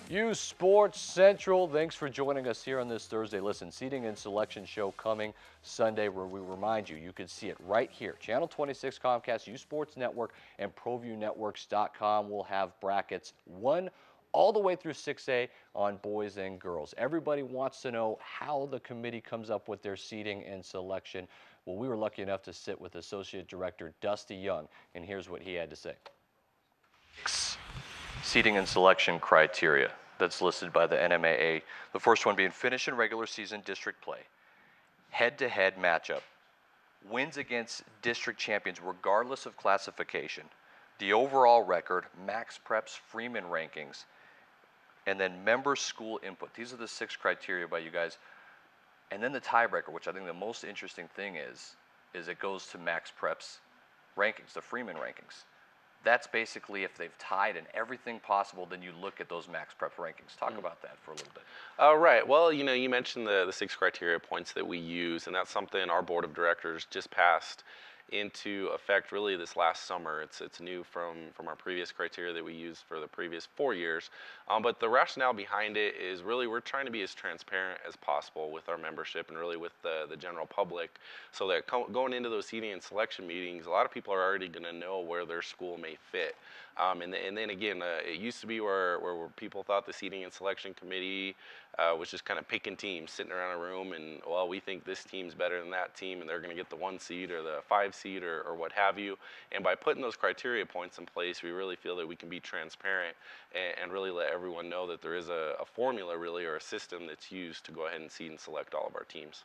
uSports Central, thanks for joining us here on this Thursday. Listen, seating and selection show coming Sunday where we remind you, you can see it right here. Channel 26 Comcast, uSports Network, and ProViewNetworks.com will have brackets 1 all the way through 6A on boys and girls. Everybody wants to know how the committee comes up with their seating and selection. Well, we were lucky enough to sit with Associate Director Dusty Young, and here's what he had to say. Seating and selection criteria that's listed by the NMAA. The first one being finish in regular season district play, head-to-head matchup, wins against district champions regardless of classification, the overall record, max preps, Freeman rankings, and then member school input. These are the 6 criteria by you guys. And then the tiebreaker, which I think the most interesting thing is it goes to max preps rankings, the Freeman rankings. That's basically if they've tied in everything possible, then you look at those max prep rankings. Talk about that for a little bit. Right. Well, you mentioned the 6 criteria points that we use, and that's something our board of directors just passed into effect really this last summer. It's new from our previous criteria that we used for the previous 4 years. But the rationale behind it is really we're trying to be as transparent as possible with our membership and really with the general public, so that going into those seating and selection meetings, a lot of people are already going to know where their school may fit. And then again, it used to be where people thought the seating and selection committee was just kind of picking teams, sitting around a room, and well, we think this team's better than that team, and they're going to get the 1 seed or the 5 seed or what have you. And by putting those criteria points in place, we really feel that we can be transparent and really let everyone know that there is a formula really, or a system that's used to go ahead and seed and select all of our teams.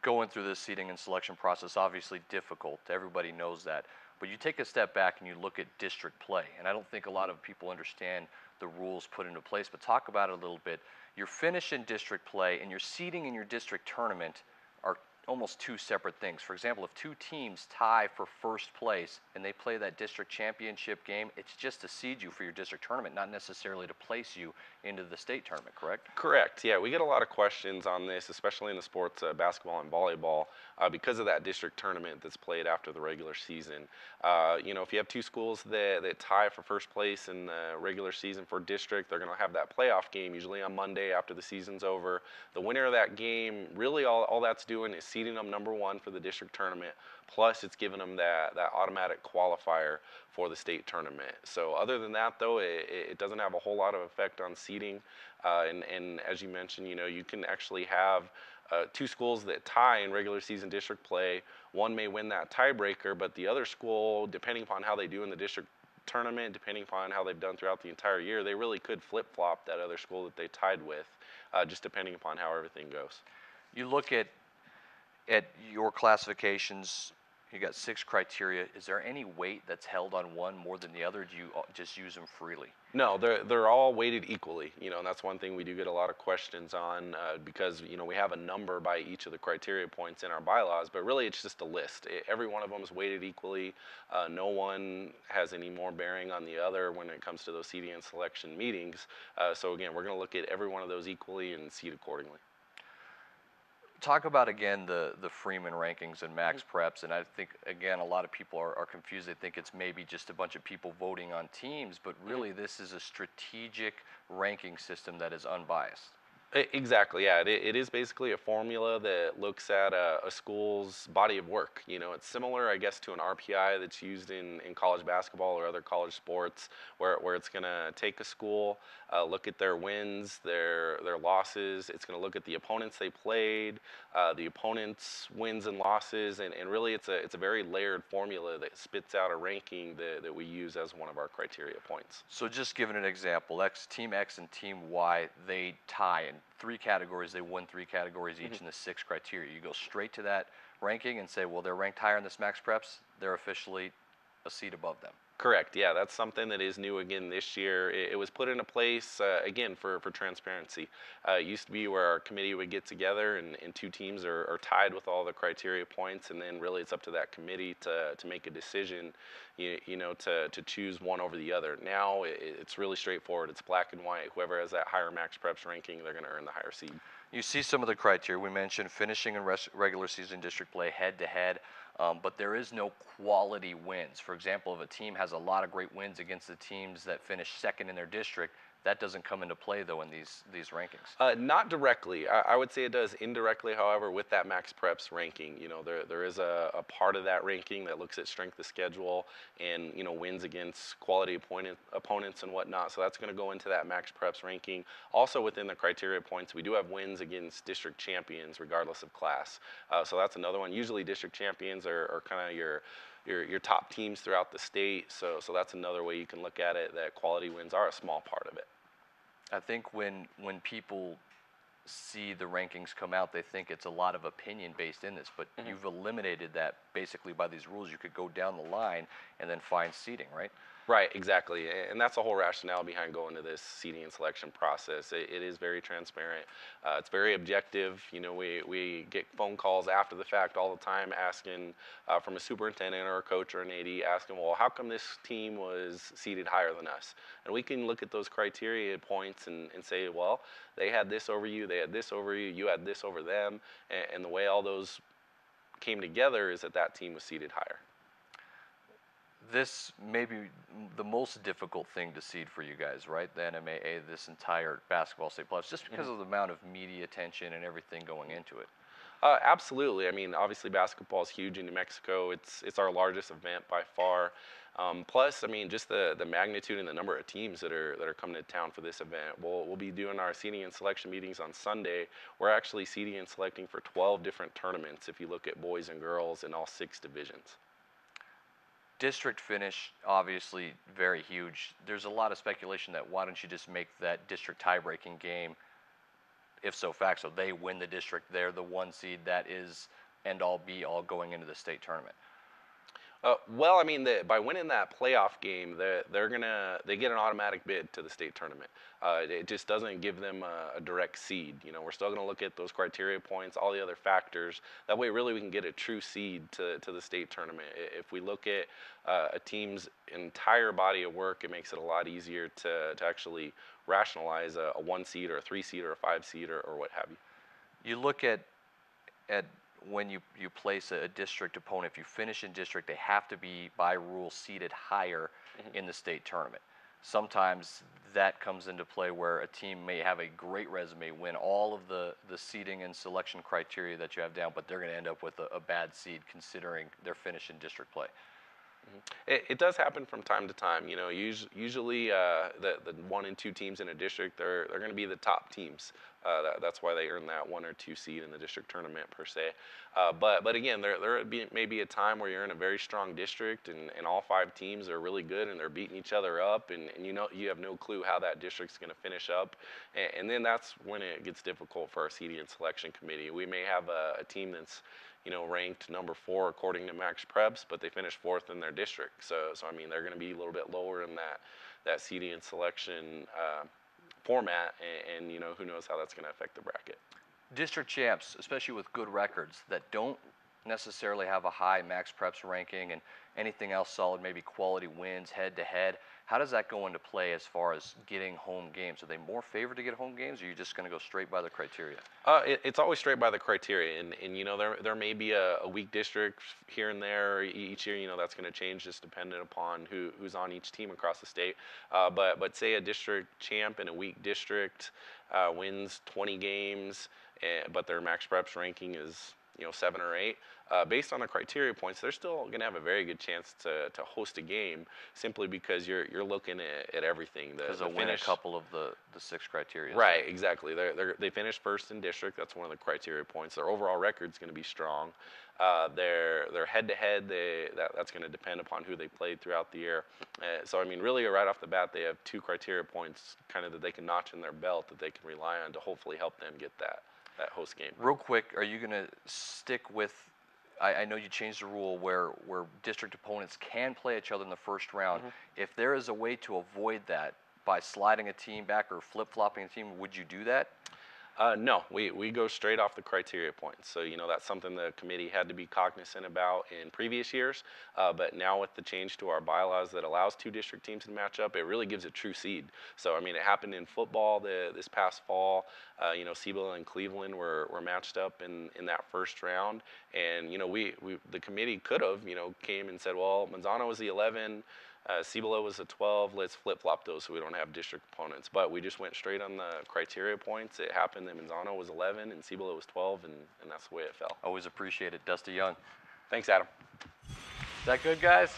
Going through this seating and selection process, obviously difficult. Everybody knows that. But you take a step back and you look at district play, and I don't think a lot of people understand the rules put into place, but talk about it a little bit. Your finish in district play and your seeding in your district tournament are almost 2 separate things. For example, if 2 teams tie for first place and they play that district championship game, it's just to seed you for your district tournament, not necessarily to place you into the state tournament, correct? Correct. Yeah, we get a lot of questions on this, especially in the sports basketball and volleyball, because of that district tournament that's played after the regular season. If you have 2 schools that tie for first place in the regular season for district, they're going to have that playoff game usually on Monday after the season's over. The winner of that game, really all that's doing is seeding them number 1 for the district tournament, plus it's giving them that automatic qualifier for the state tournament. So other than that, though, it doesn't have a whole lot of effect on seeding. And as you mentioned, you can actually have 2 schools that tie in regular season district play. One may win that tiebreaker, but the other school, depending upon how they do in the district tournament, depending upon how they've done throughout the entire year, they really could flip-flop that other school that they tied with, just depending upon how everything goes. You look at your classifications, you got 6 criteria. Is there any weight that's held on one more than the other? Do you just use them freely? No, they're all weighted equally, and that's one thing we do get a lot of questions on, because we have a number by each of the criteria points in our bylaws, but really it's just a list. Every one of them is weighted equally. No one has any more bearing on the other when it comes to those seeding and selection meetings. So again, we're going to look at every one of those equally and seed accordingly. Talk about, again, the Freeman rankings and max preps, and I think, again, a lot of people are confused. They think it's maybe just a bunch of people voting on teams, but really this is a strategic ranking system that is unbiased. Exactly, yeah. It is basically a formula that looks at a school's body of work. It's similar, I guess, to an RPI that's used in college basketball or other college sports, where it's going to take a school, look at their wins, their losses. It's going to look at the opponents they played, the opponents' wins and losses, and really it's a very layered formula that spits out a ranking that we use as one of our criteria points. So just giving an example, Team X and Team Y, they tie in 3 categories. They won 3 categories each in the 6 criteria. You go straight to that ranking and say, well, they're ranked higher in this max preps. They're officially a seat above them. Correct. Yeah, that's something that is new again this year. It was put into place again for transparency. It used to be where our committee would get together and 2 teams are tied with all the criteria points, and then really it's up to that committee to make a decision, to choose one over the other. Now it's really straightforward. It's black and white. Whoever has that higher max preps ranking, they're going to earn the higher seed. You see some of the criteria. We mentioned finishing in regular season district play head-to-head. But there is no quality wins. For example, if a team has a lot of great wins against the teams that finish second in their district, That doesn't come into play though in these rankings. Not directly. I would say it does indirectly, however, with that Max Preps ranking. There is a part of that ranking that looks at strength of schedule and, wins against quality opponents and whatnot. So that's going to go into that Max Preps ranking. Also within the criteria points, we do have wins against district champions regardless of class. So that's another one. Usually district champions are kind of your top teams throughout the state. So that's another way you can look at it, that quality wins are a small part of it. I think when people see the rankings come out, they think it's a lot of opinion based in this, but you've eliminated that basically by these rules. You could go down the line and then find seating, right? Right, exactly. And that's the whole rationale behind going to this seeding and selection process. It is very transparent. It's very objective. We get phone calls after the fact all the time asking from a superintendent or a coach or an AD asking, well, how come this team was seeded higher than us? And we can look at those criteria points and say, well, they had this over you, they had this over you, you had this over them. And the way all those came together is that team was seeded higher. This may be the most difficult thing to seed for you guys, right? The NMAA, this entire basketball state playoffs, just because of the amount of media attention and everything going into it. Absolutely. I mean, obviously basketball is huge in New Mexico. It's our largest event by far. Plus, I mean, just the magnitude and the number of teams that are coming to town for this event. We'll be doing our seeding and selection meetings on Sunday. We're actually seeding and selecting for 12 different tournaments if you look at boys and girls in all 6 divisions. District finish, obviously very huge. There's a lot of speculation that why don't you just make that district tie-breaking game, if so facto, they win the district, they're the 1 seed, that is end all be all going into the state tournament. Well, I mean, by winning that playoff game, they get an automatic bid to the state tournament. It just doesn't give them a direct seed. We're still going to look at those criteria points, all the other factors. That way, really, we can get a true seed to the state tournament. If we look at a team's entire body of work, it makes it a lot easier to actually rationalize a 1 seed or a 3 seed or a 5 seed or what have you. You look at when you place a district opponent, if you finish in district, they have to be, by rule, seated higher in the state tournament. Sometimes that comes into play where a team may have a great resume, win all of the seeding and selection criteria that you have down, but they're going to end up with a bad seed considering their finish in district play. It does happen from time to time. Usually the 1 and 2 teams in a district, they're going to be the top teams. That's why they earn that 1 or 2 seed in the district tournament per se. But again, there may be a time where you're in a very strong district and all 5 teams are really good and they're beating each other up and you have no clue how that district's going to finish up. And then that's when it gets difficult for our seeding and selection committee. We may have a team that's ranked number 4 according to Max Preps, but they finished 4th in their district. So I mean, they're going to be a little bit lower in that seeding and selection format, and who knows how that's going to affect the bracket. District champs, especially with good records that don't necessarily have a high Max Preps ranking and anything else solid, maybe quality wins head to head. How does that go into play as far as getting home games? Are they more favored to get home games, or are you just going to go straight by the criteria? It's always straight by the criteria, and there may be a weak district here and there each year. That's going to change just dependent upon who's on each team across the state. But say a district champ in a weak district wins 20 games, but their Max Preps ranking is 7 or 8. Based on the criteria points, they're still going to have a very good chance to host a game simply because you're looking at everything. Because they'll win a couple of the 6 criteria. Right, exactly. They finished 1st in district. That's one of the criteria points. Their overall record's going to be strong. Their head-to-head, that's going to depend upon who they played throughout the year. So, I mean, really, right off the bat, they have 2 criteria points kind of that they can notch in their belt that they can rely on to hopefully help them get that host game. Real quick, are you going to stick with, I know you changed the rule where district opponents can play each other in the first round. If there is a way to avoid that by sliding a team back or flip-flopping a team, would you do that? No, we go straight off the criteria points. So, that's something the committee had to be cognizant about in previous years. But now with the change to our bylaws that allows 2 district teams to match up, it really gives a true seed. So, I mean, it happened in football this past fall. Siebel and Cleveland were matched up in that first round. And, the committee could have, came and said, well, Manzano was the 11. Cibola was a 12. Let's flip-flop those so we don't have district opponents. But we just went straight on the criteria points. It happened that Manzano was 11 and Cibola was 12, and that's the way it fell. Always appreciate it, Dusty Young. Thanks, Adam. Is that good, guys?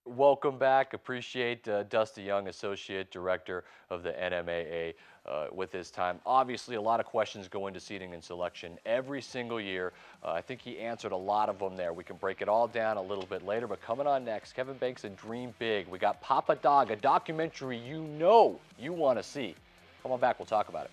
Welcome back. Appreciate Dusty Young, Associate Director of the NMAA, with his time. Obviously, a lot of questions go into seeding and selection every single year. I think he answered a lot of them there. We can break it all down a little bit later, but coming on next, Kevin Banks and Dream Big. We got Papa Dog, a documentary you know you want to see. Come on back, we'll talk about it.